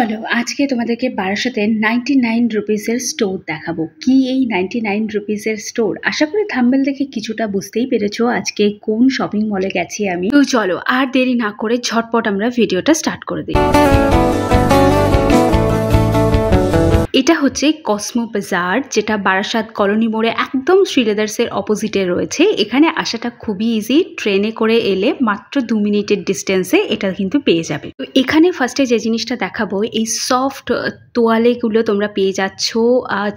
চলো আজকে তোমাদেরকে বারাসাতে 99 রুপিসের স্টোর দেখাবো। কি এই 99 রুপিসের স্টোর? আশা করি থাম্বনেল দেখে কিছুটা বুঝতেই পেরেছো আজকে কোন শপিং মলে গেছি আমি। তো চলো আর দেরি না করে ঝটপট আমরা ভিডিওটা স্টার্ট করে দিই। এটা হচ্ছে কসমো বাজার, যেটা বারাসাত কলোনি মোড়ে একদম শ্রীলেদার্সের অপোজিটে রয়েছে। এখানে আসাটা খুবই ইজি, ট্রেনে করে এলে মাত্র 2 মিনিটের ডিস্টেন্সে এটা কিন্তু পেয়ে যাবে। তো এখানে ফার্স্টে যে জিনিসটা দেখাবো, এই সফট তোয়ালেগুলো তোমরা পেয়ে যাচ্ছ,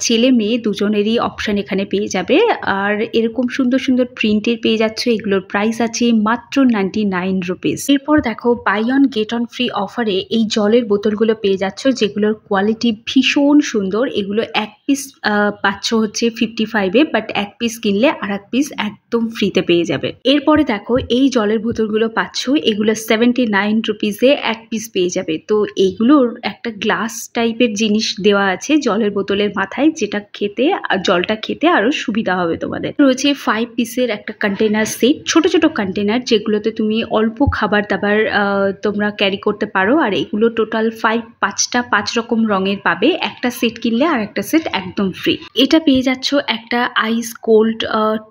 ছেলে মেয়ে দুজনেরই অপশান এখানে পেয়ে যাবে। আর এরকম সুন্দর সুন্দর প্রিন্টের পেয়ে যাচ্ছ, এগুলোর প্রাইস আছে মাত্র 99 রুপিস। এরপর দেখো buy one get one free অফারে এই জলের বোতলগুলো পেয়ে যাচ্ছ, যেগুলোর কোয়ালিটি ভীষণ সুন্দর। এগুলো এক পিস পাচ্ছ হচ্ছে 55-এ, বাট এক পিস কিনলে আর এক পিস একদম ফ্রিতে পেয়ে যাবে। এরপরে দেখো এই জলের বোতলগুলো পাচ্ছ, এগুলো 79 রুপিসে এক পিস পেয়ে যাবে। তো এইগুলোর একটা গ্লাস টাইপের জিনিস দেওয়া আছে জলের বোতলের মাথায়, যেটা খেতে জলটা খেতে আরো সুবিধা হবে তোমাদের। রয়েছে 5 পিসের একটা কন্টেনার সেট, ছোট ছোট কন্টেনার, যেগুলোতে তুমি অল্প খাবার দাবার তোমরা ক্যারি করতে পারো। আর এগুলো টোটাল 5 রকম রঙের পাবে। একটা সেট কিনলে আর একটা সেট একদম ফ্রি। এটা পেয়ে যাচ্ছ একটা আইস কোল্ড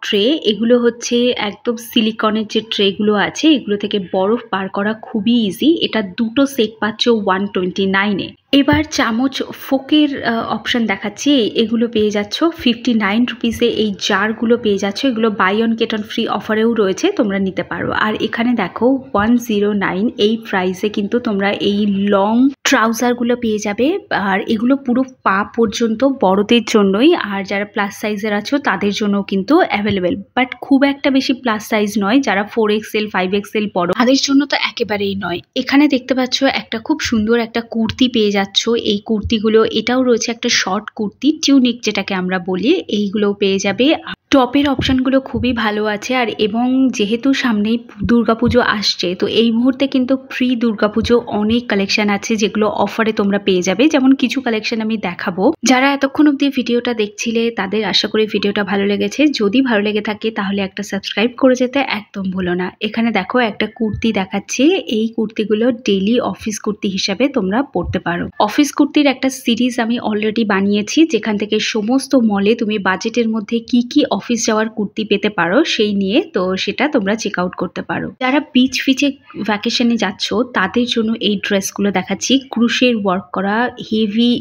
ট্রে। এগুলো হচ্ছে একদম সিলিকনের যে ট্রেগুলো আছে, এগুলো থেকে বরফ বার করা খুবই ইজি। এটা দুটো সেট পাচ্ছ 129-এ। এবার চামচ ফোকের অপশন দেখাচ্ছি, এগুলো পেয়ে যাচ্ছ 59 রুপিসে। এই জারগুলো পেয়ে যাচ্ছ, এগুলো buy one get one free অফারেও রয়েছে, তোমরা নিতে পারো। আর এখানে দেখো 109 এই প্রাইসে কিন্তু তোমরা এই লং ট্রাউজারগুলো পেয়ে যাবে। আর এগুলো পুরো পা পর্যন্ত, বড়দের জন্যই। আর যারা প্লাস সাইজের আছো তাদের জন্য কিন্তু অ্যাভেলেবেল, বাট খুব একটা বেশি প্লাস সাইজ নয়। যারা 4XL 5XL বড় তাদের জন্য তো একেবারেই নয়। এখানে দেখতে পাচ্ছ একটা খুব সুন্দর একটা কুর্তি পেয়ে যাচ্ছ। এই কুর্তিগুলো, এটাও রয়েছে একটা শর্ট কুর্তি, টিউনিক যেটাকে আমরা বলি, এইগুলো পেয়ে যাবে। টপের অপশানগুলো খুবই ভালো আছে। আর এবং যেহেতু সামনেই দুর্গাপুজো আসছে, তো এই মুহূর্তে কিন্তু প্রি দুর্গাপুজো অনেক কালেকশন আছে যেগুলো অফারে তোমরা পেয়ে যাবে। যেমন কিছু কালেকশন আমি দেখাবো। যারা এতক্ষণ অব্দি ভিডিওটা দেখছিলে তাদের আশা করি ভিডিওটা ভালো লেগেছে। যদি ভালো লেগে থাকে তাহলে একটা সাবস্ক্রাইব করে যেতে একদম ভুলো না। এখানে দেখো একটা কুর্তি দেখাচ্ছে। এই কুর্তিগুলো ডেইলি অফিস কুর্তি হিসাবে তোমরা পরতে পারো। অফিস কুর্তির একটা সিরিজ আমি অলরেডি বানিয়েছি, যেখান থেকে সমস্ত মলে তুমি বাজেটের মধ্যে কি কি অফিস যাওয়ার কুর্তি পেতে পারো সেই নিয়ে, তো সেটা তোমরা চেক আউট করতে পারো। যারা বিচ ফিচে ভ্যাকেশনে যাচ্ছ তাদের জন্য এই ড্রেসগুলো দেখাচ্ছি। ক্রুশের ওয়ার্ক করা, হেভি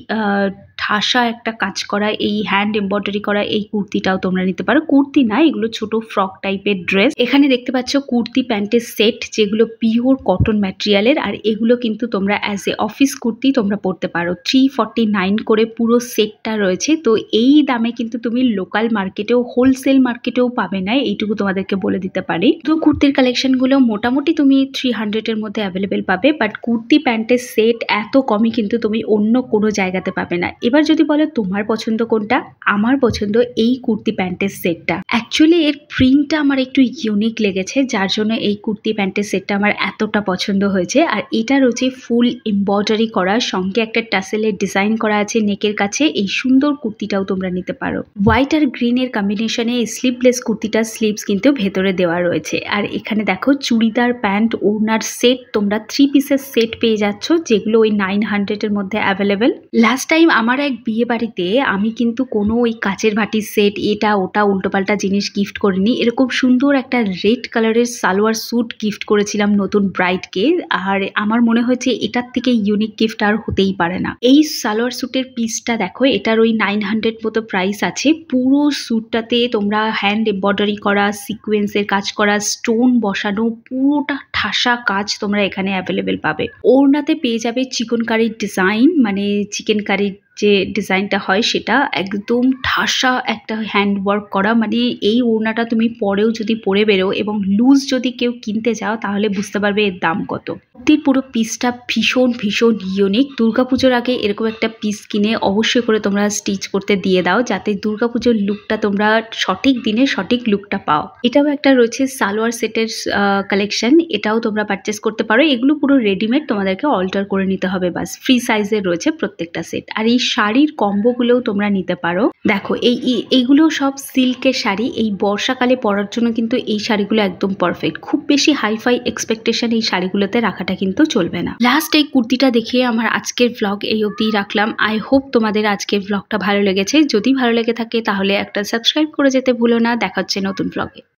ঠাসা একটা কাজ করা, এই হ্যান্ড এমব্রয়ডারি করা এই কুর্তিটাও তোমরা নিতে পারো। কুর্তি না, এগুলো ছোট ফ্রক টাইপের ড্রেস। এখানে দেখতে পাচ্ছ কুর্তি প্যান্টের সেট, যেগুলো পিওর কটন ম্যাটেরিয়ালের। আর এগুলো কিন্তু তোমরা অ্যাজ এ অফিস কুর্তি তোমরা পরতে পারো। 349 করে পুরো সেটটা রয়েছে। তো এই দামে কিন্তু তুমি লোকাল মার্কেটেও, হোলসেল মার্কেটেও পাবে না, এইটুকু তোমাদেরকে বলে দিতে পারি। তো কুর্তির কালেকশনগুলো মোটামুটি তুমি 300-এর মধ্যে অ্যাভেলেবেল পাবে, বাট কুর্তি প্যান্টের সেট এত কমই কিন্তু তুমি অন্য কোনো জায়গাতে পাবে না। এবার যদি বলো তোমার পছন্দ কোনটা, আমার পছন্দ এই কুর্তি প্যান্টের সেটটা। অ্যাকচুয়ালি এর প্রিন্টটা আমার একটু ইউনিক লেগেছে, যার জন্য এই কুর্তি প্যান্টের সেটটা আমার এতটা পছন্দ হয়েছে। আর এটা রয়েছে ফুল এমব্রয়ডারি করা, সঙ্গে একটা টাসেলের ডিজাইন করা আছে নেকের কাছে। এই সুন্দর কুর্তিটাও তোমরা নিতে পারো। হোয়াইট আর গ্রিনের কম্বিনেশনে এই স্লিভলেস কুর্তিটা স্লিভস কিন্তু ভেতরে দেওয়া রয়েছে। আর এখানে দেখো চুড়িদার প্যান্ট ওড়নার সেট, তোমরা 3 পিসের সেট পেয়ে যাচ্ছ, যেগুলো ওই 900-এর মধ্যে অ্যাভেলেবেল। লাস্ট টাইম আমার এক বিয়ে বাড়িতে আমি কিন্তু কোনো ওই কাচের ভাটির সেট, এটা ওটা উল্টোপাল্টা জিনিস গিফট করিনি। এরকম সুন্দর একটা রেড কালারের সালোয়ার স্যুট গিফট করেছিলাম নতুন ব্রাইডকে। আর আমার মনে হয়েছে এটার থেকে ইউনিক গিফট আর হতেই পারে না। এই সালোয়ার স্যুটের পিসটা দেখো, এটার ওই 900 মতো প্রাইস আছে। পুরো স্যুটটাতে তোমরা হ্যান্ড এমব্রয়ডারি করা, সিকোয়েন্সের কাজ করা, স্টোন বসানো, পুরোটা ঠাসা কাজ তোমরা এখানে অ্যাভেলেবেল পাবে। ওড়নাতে পেয়ে যাবে চিকেন কারির ডিজাইন, মানে চিকেন কারির যে ডিজাইনটা হয় সেটা একদম ঠাসা একটা হ্যান্ড ওয়ার্ক করা। মানে এই ওড়নাটা তুমি পরেও যদি পরে বেরো এবং লুজ যদি কেউ কিনতে যাও তাহলে বুঝতে পারবে এর দাম কত। কুর্তির পুরো পিসটা ভীষণ ভীষণ ইউনিক। দুর্গাপুজোর আগে এরকম একটা পিস কিনে অবশ্যই করে তোমরা স্টিচ করতে দিয়ে দাও, যাতে দুর্গাপুজোর লুকটা তোমরা সঠিক দিনে সঠিক লুকটা পাও। এটাও একটা রয়েছে সালোয়ার সেটের কালেকশন, এটাও তোমরা পারচেস করতে পারো। এগুলো পুরো রেডিমেড, তোমাদেরকে অল্টার করে নিতে হবে বাস। ফ্রি সাইজের রয়েছে প্রত্যেকটা সেট। আর এই শাড়ির কম্বোগুলোও তোমরা নিতে পারো। দেখো এইগুলো সব সিল্কের শাড়ি, এই বর্ষাকালে পরার জন্য কিন্তু এই শাড়িগুলো একদম পারফেক্ট। খুব বেশি হাইফাই এক্সপেকটেশন এই শাড়িগুলোতে রাখাটা কিন্তু চলবে না। লাস্ট এই কুর্তিটা দেখিয়ে আমার আজকের ব্লগ এই অবধি রাখলাম। আই হোপ তোমাদের আজকের ব্লগটা ভালো লেগেছে। যদি ভালো লেগে থাকে তাহলে একটা সাবস্ক্রাইব করে যেতে ভুলো না। দেখা হচ্ছে নতুন ব্লগে।